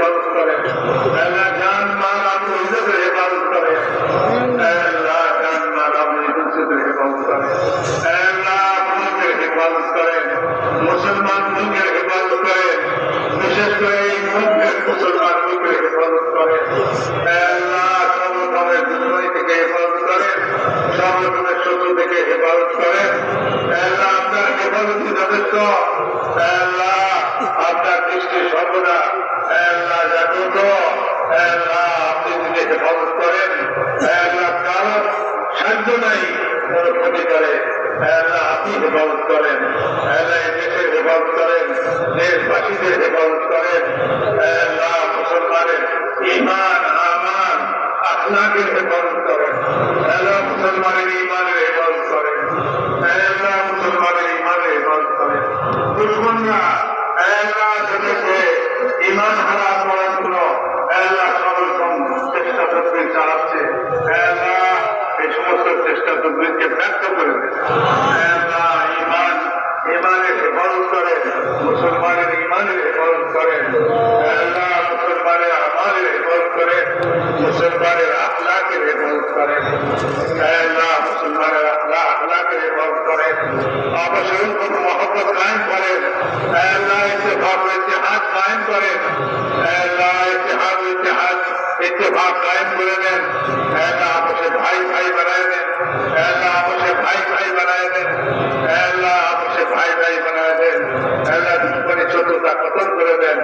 হেফাজত করেন। আল্লাহ জান মাল আমল ইজ্জতের হেফাজত করেন। আল্লাহ জান মাল আমল ইজ্জতের হেফাজত করেন। আল্লাহ মুলকের হেফাজত করেন, মুসলমান মুলকের হেফাজত করেন, বিশেষ করে এই মুলকের মুসলমান মুলকের হেফাজত করেন। আল্লাহ সব রকমের দুর্নীতি থেকে হেফাজত করেন, সব রকমের শত্রু থেকে হেফাজত করেন। আল্লাহ আপনার হেফাজতই যথেষ্ট। আল্লাহ আপনার দৃষ্টি সর্বদা আল্লাহ জাগ্রত। আল্লাহ আপনি যদি হেফাজত করেন, আল্লাহ কারো সাহায্য নাই কোন ক্ষতি করে। আল্লাহ আপনি হেফাজত করেন। আল্লাহ এই দেশের হেফাজত করেন, দেশবাসীদের হেফাজত করেন। আল্লাহ মুসলমানের ঈমান আমান আখলাকের হেফাজত করেন। আল্লাহ মুসলমানের ঈমানের হেফাজত করেন। আল্লাহ মুসলমানের ঈমানের হেফাজত করেন। দুশ্মনরা আল্লাহ দেশে ঈমান হারা পড়াশুনো আল্লাহ সকল চেষ্টা তদবির চালাচ্ছে। আল্লাহ এই সমস্ত চেষ্টা তদবিরকে ব্যর্থ করে দেন। আল্লাহ ঈমানের হেফাজত করেন, মুসলমানের ঈমানের হেফাজত করেন। আল্লাহ মুসলমানের আমালের হেফাজত করেন, মুসলমানের আখলাকের হেফাজত করেন। আল্লাহ মুসলমানের আখলাকের হেফাজত করেন। অবশ্যই কোন মহব্বত কায়েম করেন। আল্লাহ ইত্তেফাক ও ইত্তেহাদ কায়েম করেন। আল্লাহ ইত্তেফাক কায়েম করে দেন। আল্লাহ আপসে ভাই ভাই বানায় দেন। আল্লাহ আপসে ভাই ভাই বানায় দেন। আল্লাহ আপসে ভাই ভাই বানায় দেন। আল্লাহ দুশ্মনী শত্রুতা খতম করে দেন।